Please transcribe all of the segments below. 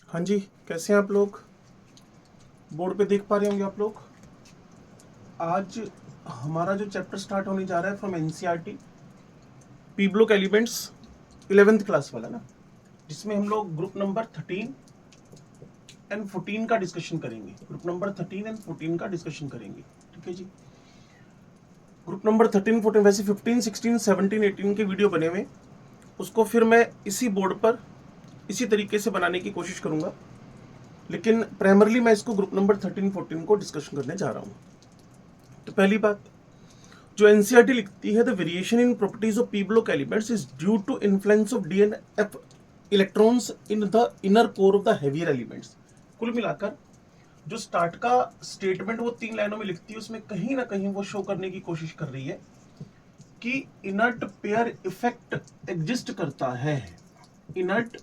हाँ जी, कैसे हैं आप लोग? बोर्ड पे देख पा रहे होंगे आप लोग। आज हमारा जो चैप्टर स्टार्ट होने जा रहा है from NCERT, P block elements 11th class वाला ना, जिसमें हम लोग ग्रुप नंबर 13 एंड 14 का डिस्कशन करेंगे। ग्रुप नंबर 13 एंड 14 का डिस्कशन करेंगे, ठीक है जी। ग्रुप नंबर 13 14 वैसे 15 16 17 18 के वीडियो बने हुए, उसको फिर मैं इसी बोर्ड पर इसी तरीके से बनाने की कोशिश करूंगा, लेकिन प्राइमरली मैं इसको ग्रुप नंबर 13 14 को डिस्कशन करने जा रहा हूँ। तो पहली बात जो एनसीईआरटी लिखती है, the variation in properties of p block elements is due to influence of d and f electrons in the inner core of the heavier elements. कुल मिलाकर जो स्टार्ट का स्टेटमेंट वो 3 लाइनों में लिखती है, उसमें कहीं ना कहीं वो शो करने की कोशिश कर रही है कि इनर्ट पेयर इफेक्ट एग्जिस्ट करता है। इनर्ट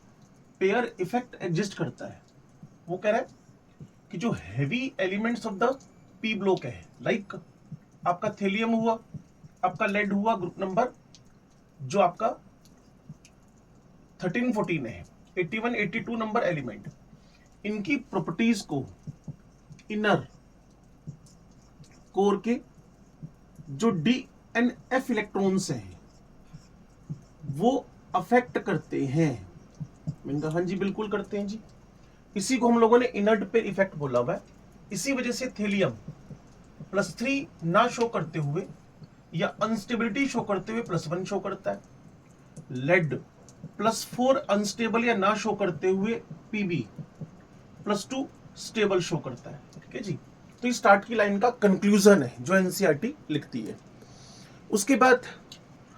पेयर इफेक्ट एग्जिस्ट करता है। वो कह रहा है कि जो heavy elements of the P block है, लाइक आपका थेलियम हुआ, आपका लेड हुआ, ग्रुप नंबर जो आपका 13 14 है, 81 82 नंबर एलिमेंट, इनकी प्रॉपर्टीज को इनर कोर के जो डी एंड एफ इलेक्ट्रॉन्स हैं वो अफेक्ट करते हैं। मैंने कहा हाँ जी बिल्कुल करते हैं जी। इसी को हम लोगों ने इनर्ट पे इफेक्ट बोला हुआ है। इसी वजह से थेलियम +3 ना शो करते हुए या अनस्टेबिलिटी शो करते हुए +1 शो करता है। लेड +4 अनस्टेबल या ना शो करते हुए पीबी +2 स्टेबल शो करता है, ठीक है जी। तो इस स्टार्ट की लाइन का कंक्लूजन है जो एनसीईआरटी लिखती है। उसके बाद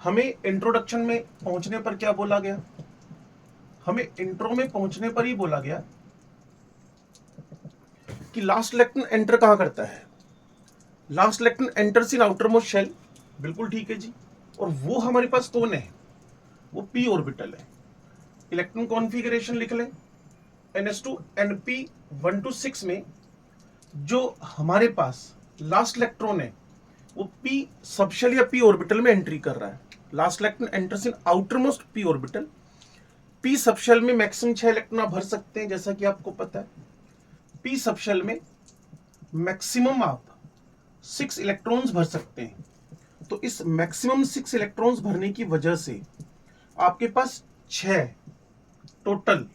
हमें इंट्रोडक्शन में पहुंचने पर क्या बोला गया? हमें इंट्रो में पहुंचने पर ही बोला गया कि लास्ट इलेक्ट्रॉन एंटर कहां करता है। Last electron enters in outermost shell, बिल्कुल ठीक है जी। और वो हमारे पास कौन है? वो पी ऑर्बिटल है। इलेक्ट्रॉन कॉन्फ़िगरेशन लिख लें। NS2 NP 1 to 6 में जो हमारे पास लास्ट इलेक्ट्रॉन है वो पी सबशेल या पी ऑर्बिटल में एंट्री कर रहा है। Last electron enters in outer most P orbital. P subshell में मैक्सिमम 6 इलेक्ट्रॉन आप भर सकते हैं, जैसा कि आपको पता है। पी सबशेल में मैक्सिमम आप 6 इलेक्ट्रॉन्स भर सकते हैं। तो इस मैक्सिमम 6 इलेक्ट्रॉन्स भरने की वजह से आपके पास 6 टोटल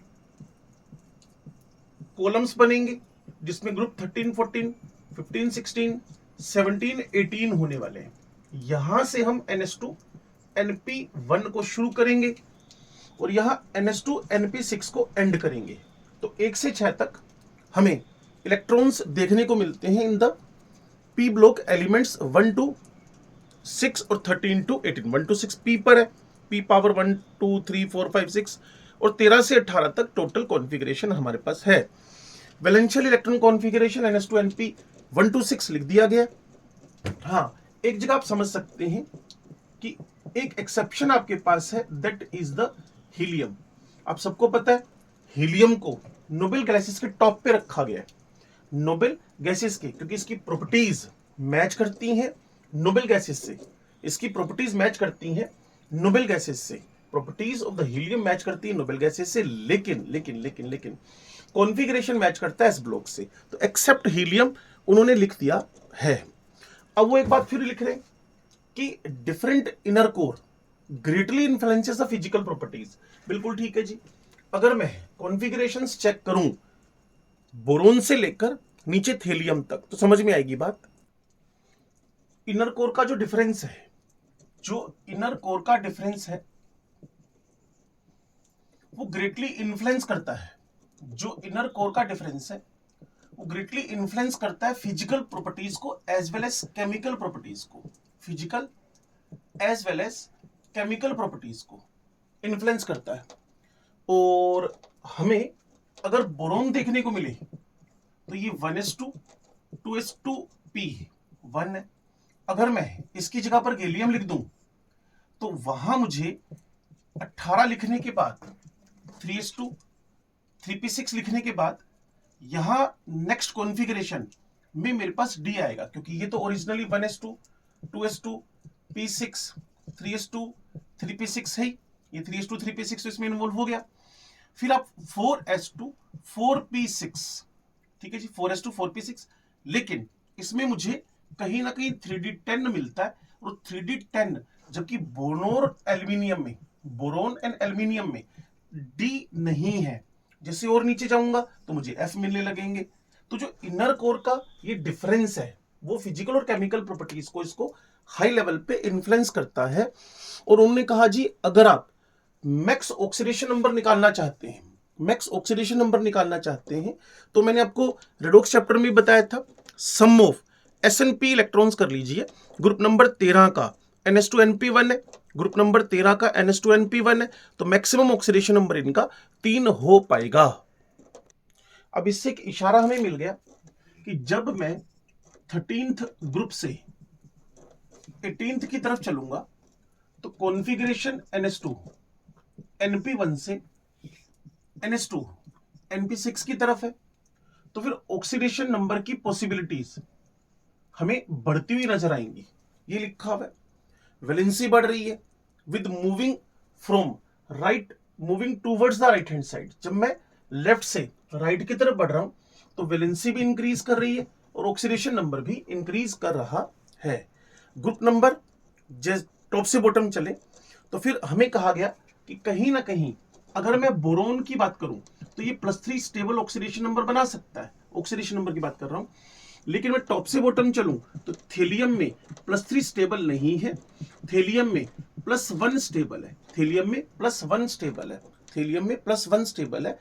कॉलम्स बनेंगे, जिसमें ग्रुप 13 14 15 16 17 18 होने वाले हैं। यहां से हम NS2 NP1 को शुरू करेंगे और यहां NS2 NP6 को एंड करेंगे। तो 1 से 6 तक हमें इलेक्ट्रॉन्स देखने को मिलते हैं in the P block elements 1 to 6 और 13 to 18। 1 to 6 पी पर है, पी पावर 1 2 3 4 5 6, और 13 से 18 तक टोटल कॉन्फ़िगरेशन हमारे पास है। वैलेंशियल electron configuration NS2 NP 1 to 6 लिख दिया गया। हाँ, एक जगह आप समझ सकते हैं कि एक एक्सेप्शन आपके पास है, दैट इज द हीलियम। आप सबको पता है हीलियम को नोबेल गैसेस के टॉप पे रखा गया है। नोबेल गैसेस के, क्योंकि इसकी प्रॉपर्टीज मैच करती हैं नोबेल गैसेस से। इसकी प्रॉपर्टीज मैच करती हैं नोबेल गैसेस से। Properties of the helium match करती है नोबेल गैसेस से, लेकिन लेकिन लेकिन लेकिन कॉन्फ़िगरेशन मैच करता है एस ब्लॉक से। तो एक्सेप्ट हीलियम उन्होंने लिख दिया है। अब वो एक बात फिर लिख रहे हैं कि different inner core greatly influences the physical properties. बिल्कुल ठीक है जी। अगर मैं कॉन्फ़िगरेशंस चेक करूं बोरोन से लेकर नीचे थेलियम तक, तो समझ में आएगी बात। इनर कोर का जो डिफरेंस है, जो इनर कोर का डिफरेंस है वो ग्रेटली इन्फ्लुएंस करता है। जो इनर कोर का डिफरेंस है वो ग्रेटली इन्फ्लुएंस करता है फिजिकल प्रॉपर्टीज को as well as chemical properties को। Physical as well as chemical properties को इन्फ्लुएंस करता है। और हमें अगर बोरोन देखने को मिले तो ये 1s2 2s2p 1 है। अगर मैं इसकी जगह पर गैलियम लिख दूं तो वहां मुझे 18 लिखने के बाद 3s2 3p6 लिखने के बाद यहां नेक्स्ट कॉन्फ़िगरेशन में मेरे पास डी आएगा, क्योंकि ये तो originally 1s2 2s2 p6 3s2 3p6 है। ये 3s2 3p6 तो इसमें इन्वॉल्व हो गया। फिर आप 4s2 4p6, ठीक है जी, 4s2 4p6, लेकिन इसमें मुझे कहीं ना कहीं 3d10 मिलता है, और 3d10 जबकि बोरोन एंड एल्यूमिनियम में डी नहीं है। जैसे और नीचे जाऊंगा तो मुझे एफ मिलने लगेंगे। तो जो इनर कोर का ये डिफरेंस है वो फिजिकल और केमिकल प्रॉपर्टीज को इसको हाई लेवल पे इन्फ्लुएंस करता है। और उन्होंने कहा जी अगर आप मैक्स ऑक्सीडेशन नंबर निकालना चाहते हैं, मैक्स ऑक्सीडेशन नंबर निकालना चाहते हैं, तो मैंने आपको रेडॉक्स चैप्टर में बताया था, सम ऑफ SnP इलेक्ट्रॉन्स कर लीजिए। ग्रुप नंबर 13 का NH2NP1 है, ग्रुप नंबर 13 का NH2NP1 है, तो मैक्सिमम ऑक्सीडेशन नंबर इनका 3 हो पाएगा। अब इससे एक इशारा हमें मिल गया कि जब मैं 13th ग्रुप से 18th की तरफ चलूंगा तो कॉन्फ़िगरेशन NH2 NP1 से NH2 NP6 की तरफ है, तो फिर ऑक्सीडेशन नंबर की पॉसिबिलिटीज हमें बढ़ती हुई नजर आएंगी। ये लिखा हुआ है, वैलेंसी बढ़ रही है with moving from right, moving towards the right hand side. जब मैं लेफ्ट से राइट की तरफ बढ़ रहा हूं तो वैलेंसी भी इंक्रीज कर रही है और ऑक्सीडेशन नंबर भी इंक्रीज कर रहा है। ग्रुप नंबर टॉप से बॉटम चले तो फिर हमें कहा गया कि कहीं ना कहीं अगर मैं बोरोन की बात करूं तो ये +3 स्टेबल ऑक्सीडेशन नंबर बना सकता है, ऑक्सीडेशन नंबर की बात कर रहा हूं। लेकिन मैं टॉप से बॉटम चलूं तो थेलियम में +3 स्टेबल नहीं है, थेलियम में +1 स्टेबल है, थेलियम में +1 स्टेबल है, थेलियम में +1 स्टेबल है।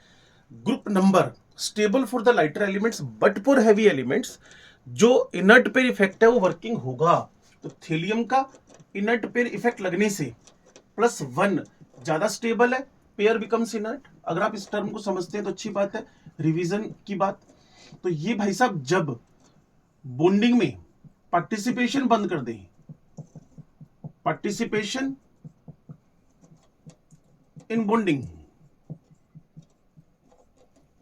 Group number stable for the lighter elements but for heavy elements, जो इनर्ट पेयर इफेक्ट है वो वर्किंग होगा। तो थेलियम का इनर्ट पेयर इफेक्ट लगने से +1 ज्यादा स्टेबल है, पेयर बिकम्स इनर्ट। अगर आप इस टर्म को समझते हैं तो अच्छी बात है, रिवीजन की बात। तो ये भाई साहब जब बॉन्डिंग में पार्टिसिपेशन बंद कर दें, participation in bonding,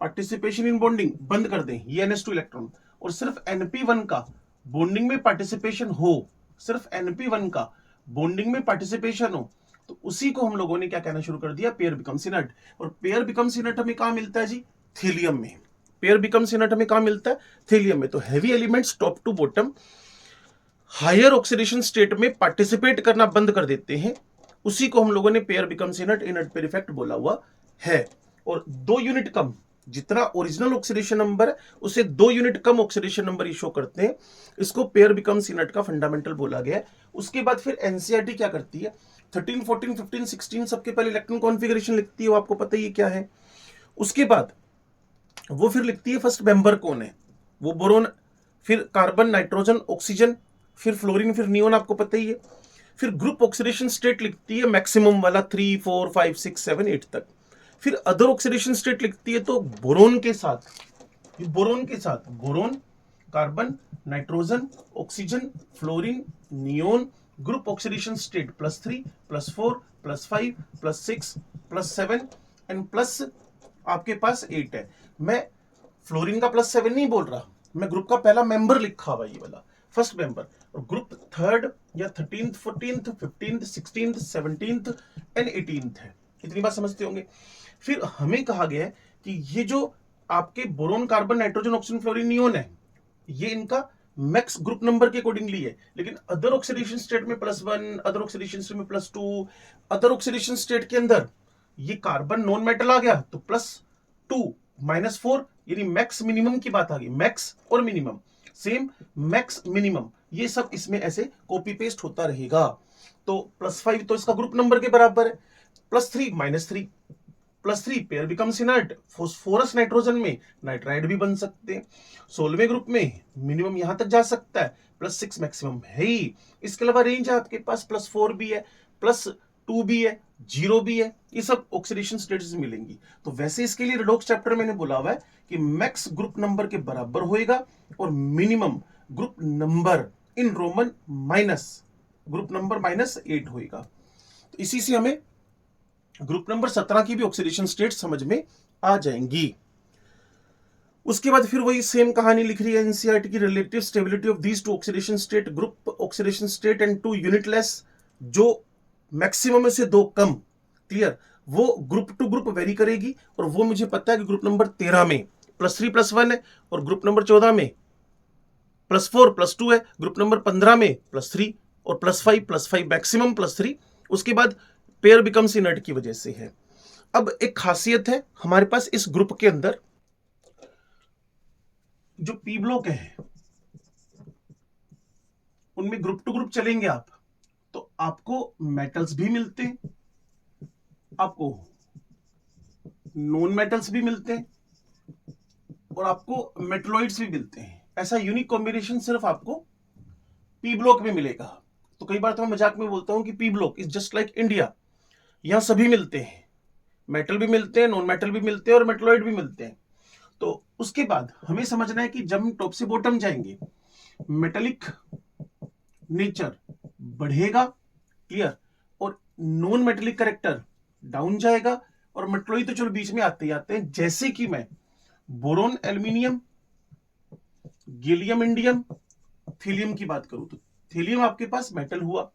participation in bonding बंद कर दें ये NH2 इलेक्ट्रॉन, और सिर्फ NP1 का बॉन्डिंग में पार्टिसिपेशन हो, सिर्फ NP1 का बॉन्डिंग में पार्टिसिपेशन हो, तो उसी को हम लोगों ने क्या कहना शुरू कर दिया, पेयर बिकम्स इनर्ट। और पेयर बिकम्स इनर्ट हमें कहां मिलता है जी, थीलियम में। पेयर बिकम्स इनर्ट हमें कहां मिलता है, थीलियम में। तो heavy elements top to bottom higher oxidation state में पार्टिसिपेट करना बंद कर देते हैं, उसी को हम लोगों ने pair becomes inert, inert pair effect बोला हुआ है। और 2 यूनिट कम, जितना ओरिजिनल ऑक्सीडेशन नंबर है उसे 2 यूनिट कम ऑक्सीडेशन नंबर शो करते हैं, इसको पेयर बिकम्स इनर्ट का फंडामेंटल बोला गया है। उसके बाद फिर एनसीईआरटी क्या करती है, 13, 14, 15, 16 सबके पहले इलेक्ट्रॉन कॉन्फ़िगरेशन लिखती है, वो आपको पता ही क्या है। उसके बाद वो फिर लिखती है फर्स्ट मेंबर कौन है, वो बोरोन, फिर कार्बन, नाइट्रोजन, ऑक्सीजन, फिर फ्लोरीन, फिर नियोन, आपको पता ही है। फिर ग्रुप ऑक्सीडेशन स्टेट लिखती है मैक्सिमम वाला 3, 4, 5, 6, 7, 8 तक। फिर अदर ऑक्सीडेशन स्टेट लिखती है, तो बोरोन के साथ, बोरोन के साथ boron, carbon, nitrogen, oxygen, fluorine, neon, group oxidation state +3, +4, +5, +6, +7 and plus आपके पास 8 है। मैं फ्लोरीन का +7 नहीं बोल रहा, मैं ग्रुप का पहला मेंबर लिखा हुआ ये वाला फर्स्ट मेंबर, और ग्रुप 3rd या 13th, 14th, 15th, 16th, 17th and 18th है। इतनी बात समझते होंगे। फिर हमें कहा गया है कि ये जो आपके boron, carbon, nitrogen, oxygen, fluorine, neon है, ये इनका मैक्स ग्रुप नंबर के अकॉर्डिंगली है। लेकिन अदर ऑक्सीडेशन स्टेट में +1, अदर ऑक्सीडेशन स्टेट में +2, अदर ऑक्सीडेशन स्टेट के अंदर ये कार्बन नॉन मेटल आ गया तो +2, -4, यानी मैक्स मिनिमम की बात आ गई, मैक्स और मिनिमम सेम, मैक्स मिनिमम ये सब इसमें ऐसे कॉपी पेस्ट होता रहेगा। तो +5 तो इसका ग्रुप नंबर के बराबर है, +3, -3, +3 pair becomes inert, phosphorus nitrogen में नाइट्राइड भी बन सकते हैं। 16वें ग्रुप में मिनिमम यहां तक जा सकता है, +6 मैक्सिमम है ही। इसके अलावा रेंज है आपके पास, +4 भी है, +2 भी है, 0 भी है, ये सब ऑक्सीडेशन स्टेट्स मिलेंगी। तो वैसे इसके लिए रेडॉक्स चैप्टर मैंने बोला हुआ है कि मैक्स ग्रुप नंबर के बराबर होएगा और minimum group number in Roman minus group number -8 होएगा। तो इसी से हमें ग्रुप नंबर 17 की भी ऑक्सीडेशन स्टेट समझ में आ जाएंगी। उसके बाद फिर वही सेम कहानी लिख रही है एनसीईआरटी की, relative stability of these 2 oxidation state, group oxidation state and 2 unitless, जो मैक्सिमम में से 2 कम, क्लियर, वो ग्रुप टू ग्रुप वेरी करेगी, और वो मुझे पता है कि ग्रुप नंबर 13 में +3+1 है, और ग्रुप नंबर 14 में +4+2 है, ग्रुप नंबर 15 में +3 और +5 मैक्सिमम +3, उसके बाद पेयर बिकम्स इनर्ट की वजह से है। अब एक खासियत है हमारे पास इस ग्रुप के अंदर, जो पी ब्लॉक है उनमें ग्रुप टू ग्रुप चलेंगे आप, तो आपको मेटल्स भी मिलते हैं, आपको नॉन मेटल्स भी मिलते हैं, और आपको मेटलॉइड्स भी मिलते हैं। ऐसा यूनिक कॉम्बिनेशन सिर्फ आपको पी ब्लॉक में मिलेगा। तो कई बार तो मैं मजाक में बोलता हूं कि P block is just like India, यहां सभी मिलते हैं, मेटल भी मिलते हैं, नॉन मेटल भी मिलते हैं, और मेटलॉइड भी मिलते हैं। तो उसके बाद हमें समझना है कि जब हम टॉप से बॉटम जाएंगे, मेटेलिक नेचर बढ़ेगा, क्लियर, और नॉन मेटेलिक कैरेक्टर डाउन जाएगा, और मेटलॉइड तो चलो बीच में आते ही आते हैं। जैसे कि मैं बोरोन एल्यूमिनियम, गैलियम इंडियम, थीलियम की बात करूं, तो थीलियम आपके पास मेटल हुआ,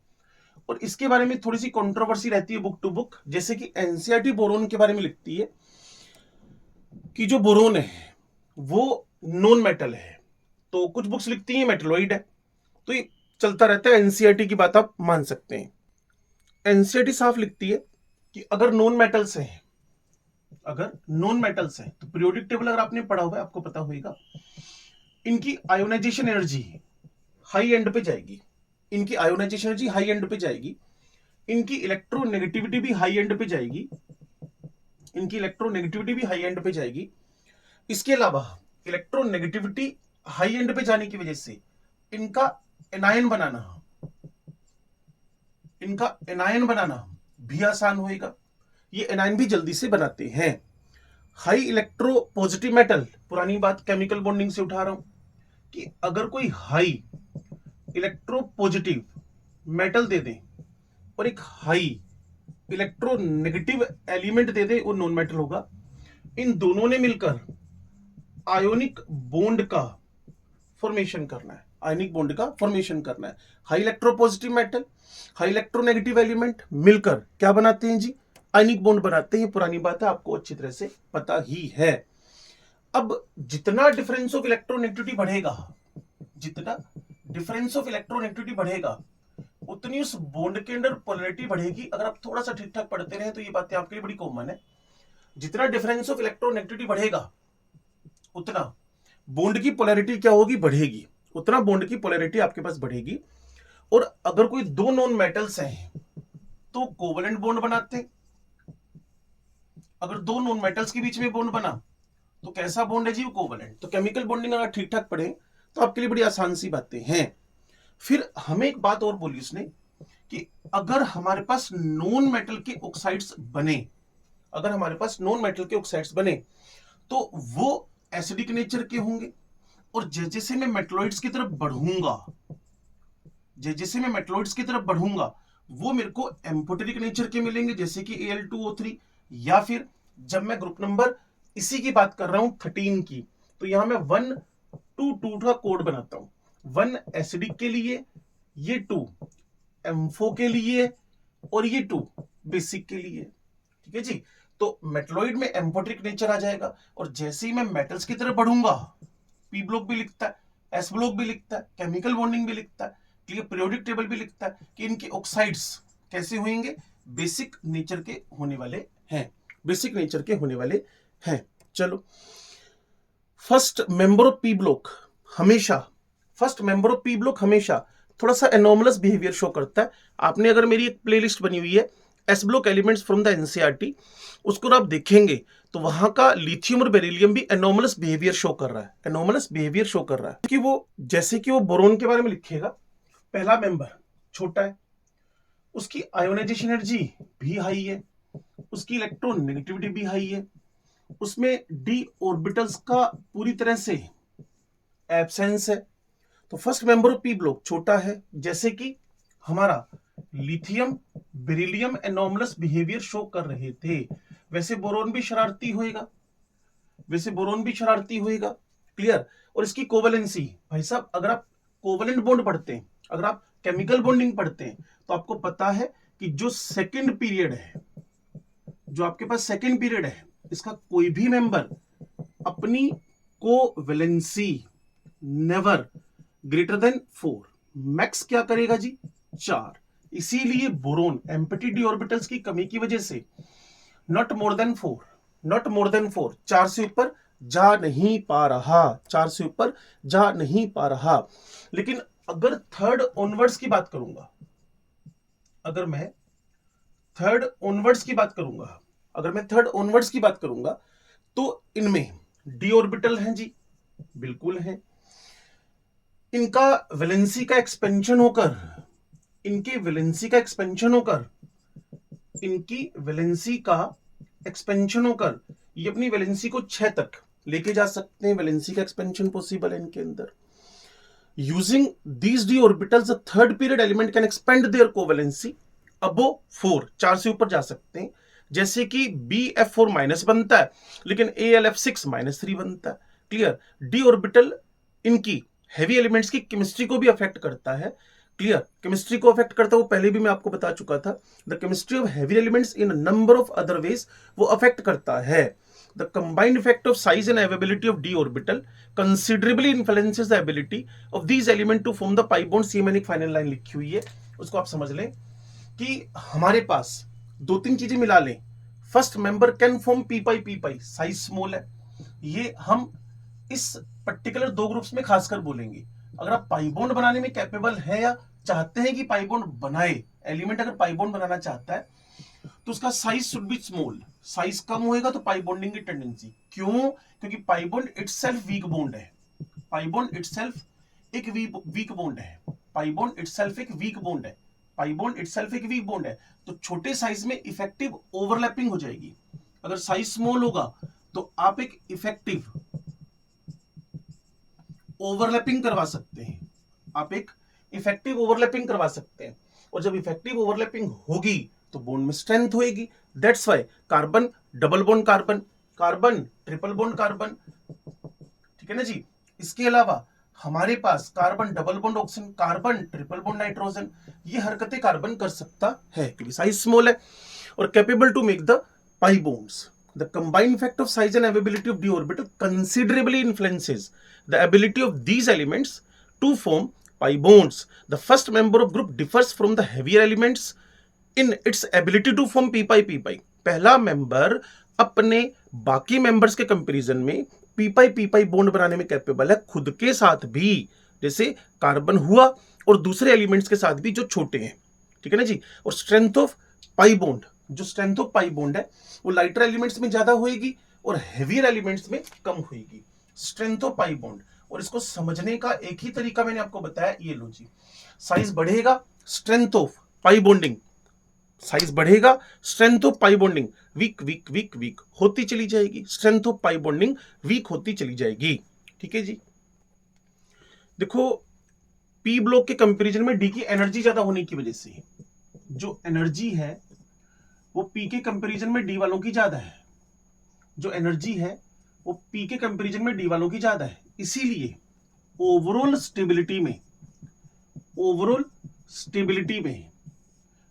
और इसके बारे में थोड़ी सी कंट्रोवर्सी रहती है बुक टू बुक। जैसे कि एनसीईआरटी बोरोन के बारे में लिखती है कि जो बोरोन है वो नॉन मेटल है, तो कुछ बुक्स लिखती हैं मेटलॉइड है। तो ये चलता रहता है, एनसीईआरटी की बात आप मान सकते हैं। एनसीईआरटी साफ लिखती है कि अगर नॉन मेटल्स हैं, तो पीरियोडिक टेबल अगर आपने पढ़ा हुआ है आपको पता होगा, इनकी आयोनाइजेशन एनर्जी हाई एंड पे जाएगी, इनकी आयोनाइजेशन एनर्जी हाई एंड पे जाएगी, इनकी इलेक्ट्रोनेगेटिविटी भी हाई एंड पे जाएगी, इनकी इलेक्ट्रोनेगेटिविटी भी हाई एंड पे जाएगी। इसके अलावा इलेक्ट्रोनेगेटिविटी हाई एंड पे जाने की वजह से इनका एनायन बनाना भी आसान होएगा, ये एनायन भी जल्दी से बनाते हैं। हाई इलेक्ट्रो पॉजिटिव मेटल, पुरानी बात केमिकल बॉन्डिंग से उठा रहा हूं, कि अगर कोई हाई इलेक्ट्रो पॉजिटिव मेटल दे दे और एक हाई इलेक्ट्रोनेगेटिव एलिमेंट दे दे, वो नॉन मेटल होगा। इन दोनों ने मिलकर आयोनिक बॉन्ड का फॉर्मेशन करना है, high electro positive metal, high electronegative element मिलकर क्या बनाते हैं जी, आयनिक बॉन्ड बनाते हैं। पुरानी बात है, आपको अच्छी तरह से पता ही है। अब जितना डिफरेंस ऑफ इलेक्ट्रोनेगेटिविटी बढ़ेगा, उतनी उस बॉन्ड के अंदर पोलैरिटी बढ़ेगी। अगर आप थोड़ा सा ठीक ठाक पढ़ते रहे तो ये बातें आपके लिए बड़ी कॉमन है। जितना डिफरेंस ऑफ इलेक्ट्रोनेगेटिविटी बढ़ेगा, उतना बॉन्ड की पोलैरिटी क्या होगी, बढ़ेगी, उतना बॉन्ड की पोलैरिटी आपके पास बढ़ेगी। और अगर कोई दो नॉन मेटल्स हैं तो कोवलेंट बॉन्ड बनाते हैं। अगर दो नॉन मेटल्स के बीच में बॉन्ड बना तो कैसा बॉन्ड है जी, वो कोवलेंट। तो केमिकल बॉन्डिंग अगर ठीक ठाक पढ़े तो आपके लिए बड़ी आसान सी बातें हैं। फिर हमें एक बात और बोली उसने कि अगर हमारे पास नॉन मेटल के ऑक्साइड्स बने, तो वो एसिडिक नेचर के होंगे, और जैसे मैं मेटलॉइड्स की तरफ बढ़ूंगा, वो मेरे को एम्फोटेरिक नेचर के मिलेंगे, जैसे कि Al2O3। या फिर जब मैं ग्रुप नंबर इसी की बात कर रहा हूं 13 की, तो यहां मैं 1-2 का कोड बनाता हूं। 1 एसिडिक के लिए, ये 2 एम्फो के लिए, और ये 2 बेसिक के लिए। ठीक है जी। तो मेटलॉइड में एम्फोटेरिक नेचर आ जाएगा, और जैसे ही मैं मेटल्स की तरफ बढ़ूंगा, पी ब्लॉक भी लिखता है, एस ब्लॉक भी लिखता है, केमिकल बॉन्डिंग भी लिखता है, क्लियर, पीरियोडिक टेबल भी लिखता है कि इनके ऑक्साइड्स कैसे होंगे, बेसिक नेचर के होने वाले हैं। चलो, first member of p block हमेशा थोड़ा सा एनॉमलस बिहेवियर शो करता है। आपने अगर मेरी एक प्लेलिस्ट बनी हुई है S block elements from the NCERT, उसको आप देखेंगे तो वहां का लिथियम और बेरिलियम भी एनॉमलस बिहेवियर शो कर रहा है, कि वो जैसे कि वो बोरोन के बारे में लिखेगा, पहला मेंबर छोटा है, उसकी आयोनाइजेशन एनर्जी भी हाई है, उसकी इलेक्ट्रोनेगेटिविटी भी हाई है, उसमें डी ऑर्बिटल्स का पूरी तरह से एब्सेंस है। तो first member of p block छोटा है, जैसे कि हमारा lithium beryllium anomalous behaviour show कर रहे थे। वैसे बोरोन भी शरारती होएगा, क्लियर। और इसकी कोवलेंसी, भाई साहब, अगर आप कोवलेंट बॉन्ड पढ़ते हैं, अगर आप केमिकल बॉन्डिंग पढ़ते हैं, तो आपको पता है कि जो सेकंड पीरियड है जो आपके पास सेकेंड पीरियड है, इसका कोई भी मेंबर अपनी covalency never greater than 4, max क्या करेगा जी 4। इसीलिए बोरोन एम्प्टी डी ऑर्बिटल्स की कमी की वजह से not more than 4, not more than 4, 4 से ऊपर जा नहीं पा रहा, 4 से ऊपर जा नहीं पा रहा। लेकिन अगर थर्ड ऑनवर्ड्स की बात करूंगा, अगर मैं थर्ड ऑनवर्ड्स की बात करूंगा, अगर मैं थर्ड ऑनवर्ड्स की बात करूंगा, तो इनमें डी ऑर्बिटल हैं जी, बिल्कुल हैं। इनका वैलेंसी का एक्सपेंशन होकर, इनके वैलेंसी का एक्सपेंशन होकर, इनकी वैलेंसी का एक्सपेंशन होकर ये अपनी वैलेंसी को 6 तक लेके जा सकते हैं। वैलेंसी का एक्सपेंशन पॉसिबल है इनके अंदर। Using these D orbitals the third period element can expand their covalency above 4, 4 से ऊपर जा सकते हैं। जैसे कि BF4 माइनस बनता है, लेकिन AlF6 -3 बनता है। क्लियर। डी ऑर्बिटल इनकी हैवी एलिमेंट्स की केमिस्ट्री को भी अफेक्ट करता है। क्लियर। केमिस्ट्री को अफेक्ट करता है, वो पहले भी मैं आपको बता चुका था। The chemistry of heavy elements in number of other ways वो अफेक्ट करता है। The combined effect of size and availability of d orbital considerably influences the ability of these element to form the pi bond. ये मैंने एक final line लिखी हुई है, उसको आप समझ लें कि हमारे पास 2-3 चीजें मिला लें। First member can form P pi, size small है, ये हम इस पर्टिकुलर 2 ग्रुप्स में खासकर बोलेंगे। अगर आप पाई बॉन्ड बनाने में कैपेबल है या चाहते हैं कि पाई बॉन्ड बनाए, एलिमेंट अगर पाई बॉन्ड बनाना चाहता है तो उसका size should be small. Size कम होएगा तो पाई बॉन्डिंग की टेंडेंसी। क्यों? क्योंकि pi bond itself weak bond है। पाई बॉन्ड इटसेल्फ एक वीक बॉन्ड है। पाई बॉन्ड इटसेल्फ एक वीक बॉन्ड है। पाई बॉन्ड इटसेल्फ एक वीक बॉन्ड है, तो छोटे साइज में इफेक्टिव ओवरलैपिंग हो जाएगी। अगर साइज स्मॉल होगा तो आप एक इफेक्टिव ओवरलैपिंग करवा सकते हैं। आप एक इफेक्टिव ओवरलैपिंग करवा सकते हैं, और जब इफेक्टिव ओवरलैपिंग होगी तो बॉन्ड में स्ट्रेंथ होएगी। That's why carbon double bond carbon, carbon triple bond carbon, ठीक है ना जी। इसके अलावा हमारे पास carbon double bond oxygen, carbon triple bond nitrogen, ये हरकतें कार्बन कर सकता है क्योंकि साइज स्मॉल है और capable to make the pi bonds. The combined effect of size and availability of d orbital considerably influences the ability of these elements to form pi bonds. The first member of group differs from the heavier elements in its ability to form p pi. पहला member अपने बाकी members के comparison में p pi bond बनाने में capable है, खुद के साथ भी, जैसे कार्बन हुआ और दूसरे एलिमेंट्स के साथ भी जो छोटे हैं, ठीक है ना जी। और स्ट्रेंथ ऑफ पाई बॉन्ड, जो स्ट्रेंथ ऑफ पाई बॉन्ड है वो लाइटर एलिमेंट्स में ज्यादा होएगी और हेवियर एलिमेंट्स में कम होएगी। स्ट्रेंथ ऑफ पाई बॉन्ड, और इसको समझने का एक ही तरीका मैंने आपको बताया, ये लो जी। साइज बढ़ेगा, strength of pi bonding, size बढ़ेगा, strength of pi bonding weak weak weak weak होती चली जाएगी। Strength of pi bonding weak होती चली जाएगी, ठीक है जी। देखो पी ब्लॉक के कंपैरिजन में डी की एनर्जी ज्यादा होने की वजह से जो एनर्जी है वो पी के कंपैरिजन में डी वालों की ज्यादा है। जो एनर्जी है वो पी के कंपैरिजन में डी वालों की ज्यादा है। इसीलिए ओवरऑल स्टेबिलिटी में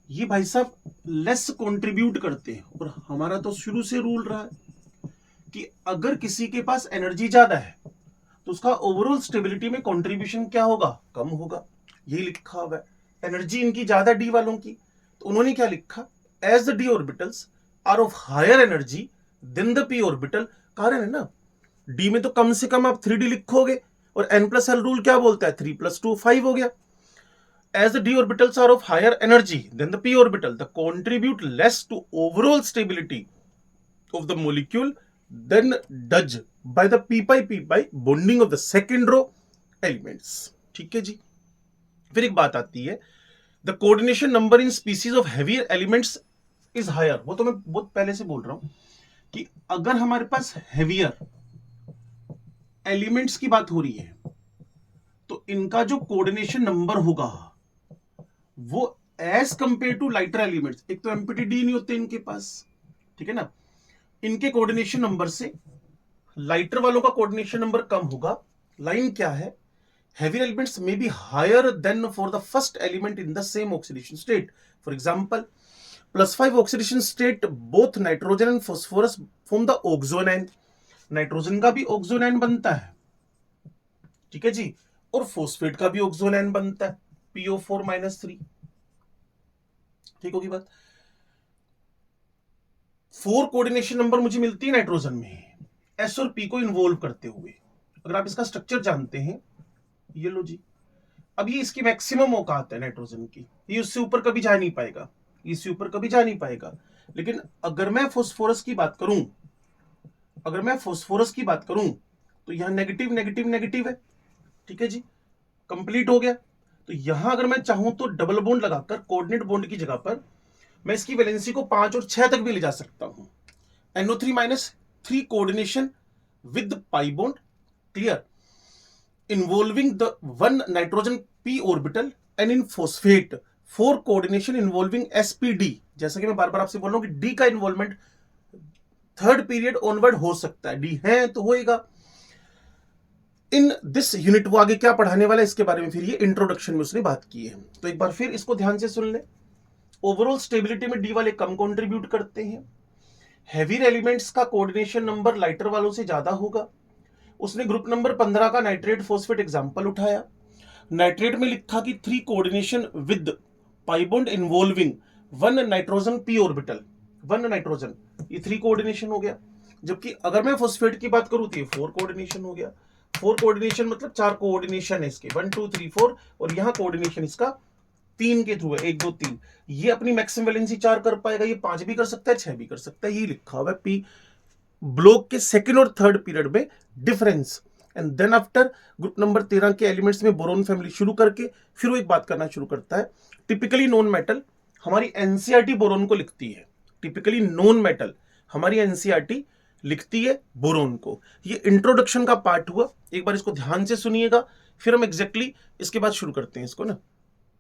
ये भाई साहब लेस कंट्रीब्यूट करते हैं। और हमारा तो शुरू से रूल रहा है कि अगर किसी के पास एनर्जी ज्यादा है तो उसका ओवरऑल स्टेबिलिटी में कंट्रीब्यूशन क्या होगा? कम होगा। यही लिखा हुआ है। एनर्जी इनकी ज्यादा डी वालों की, तो उन्होंने क्या लिखा? As the d orbitals are of higher energy than the p orbital, कारण है ना, d में तो कम से कम आप 3d लिखोगे, और n+l रूल क्या बोलता है? 3 + 2 5 हो गया। As the d orbitals are of higher energy than the p orbital, they contribute less to overall stability of the molecule than does by the p pi bonding of the second row elements, ठीक है जी। फिर एक बात आती है, the coordination number in species of heavier elements is higher। वो तो मैं बहुत पहले से बोल रहा हूं कि अगर हमारे पास हेवियर एलिमेंट्स की बात हो रही है तो इनका जो कोऑर्डिनेशन नंबर होगा वो as compare to lighter elements, एक तो एम्प्टी डी नहीं होते इनके पास, ठीक है ना, इनके कोऑर्डिनेशन नंबर से लाइटर वालों का कोऑर्डिनेशन नंबर कम होगा। लाइन क्या है? heavier elements may be higher than for the first element in the same oxidation state. For example, +5 oxidation state both nitrogen and phosphorus form the oxoanion. Nitrogen का भी ऑक्सोनाइन बनता है, ठीक है जी, और फॉस्फेट का भी ऑक्सोनाइन बनता है, PO4-3। ठीक होगी बात। 4 कोऑर्डिनेशन नंबर मुझे मिलती है नाइट्रोजन में S और P को इन्वॉल्व करते हुए। अगर आप इसका स्ट्रक्चर जानते हैं, ये लो जी, अब ये इसकी मैक्सिमम औकात है नाइट्रोजन की, ये उससे ऊपर कभी जा नहीं पाएगा, इससे ऊपर कभी जा नहीं पाएगा। लेकिन अगर मैं फास्फोरस की बात करूं, अगर मैं फास्फोरस की बात करूं तो यहां नेगेटिव नेगेटिव नेगेटिव है, ठीक है जी, कंप्लीट हो गया। तो यहां अगर मैं चाहूं तो डबल बॉन्ड लगाकर कोऑर्डिनेट बॉन्ड की जगह पर मैं इसकी वैलेंसी को 5 और 6 तक भी ले जा सकता हूं। NO3-3 coordination with pi bond, clear, involving the 1 nitrogen p orbital, and in phosphate 4 coordination involving sp_d। जैसा कि मैं बार बार आपसे बोल रहा हूं कि d का इन्वॉल्वमेंट थर्ड पीरियड ऑनवर्ड हो सकता है, d है तो होएगा। इन दिस यूनिट, वो आगे क्या पढ़ाने वाला है इसके बारे में फिर ये इंट्रोडक्शन में उसने बात की है, तो एक बार फिर इसको ध्यान से सुन ले। ओवरऑल स्टेबिलिटी में डी वाले कम कंट्रीब्यूट करते हैं। हेवियर एलिमेंट्स का कोऑर्डिनेशन नंबर लाइटर वालों से ज्यादा होगा। उसने ग्रुप नंबर 15 का नाइट्रेट फॉस्फेट एग्जांपल उठाया। नाइट्रेट में लिखा कि 3 coordination with pi bond involving 1 nitrogen p orbital, 1 nitrogen, ये 3 कोऑर्डिनेशन हो गया। जबकि अगर मैं फॉस्फेट की बात करूं तो ये 4 कोऑर्डिनेशन हो गया। 4 कोऑर्डिनेशन मतलब 4 कोऑर्डिनेशन है इसके, 1 2 3 4, और यहां कोऑर्डिनेशन इसका 3 के थ्रू है, 1 2 3। ये अपनी मैक्सिमम वैलेंसी 4 कर पाएगा, ये 5 भी कर सकता है, 6 भी कर सकता है। ये लिखा हुआ है पी ब्लॉक के सेकेंड और थर्ड पीरियड में डिफरेंस। And then after group number 13 के एलिमेंट्स में बोरोन फैमिली शुरू करके फिर वो एक बात करना शुरू करता है। टिपिकली नॉन मेटल हमारी एनसीईआरटी बोरोन को लिखती है, टिपिकली नॉन मेटल हमारी एनसीईआरटी लिखती है बोरोन को। ये इंट्रोडक्शन का पार्ट हुआ, एक बार इसको ध्यान से सुनिएगा, फिर हम एग्जैक्टली इसके बाद शुरू करते हैं इसको ना।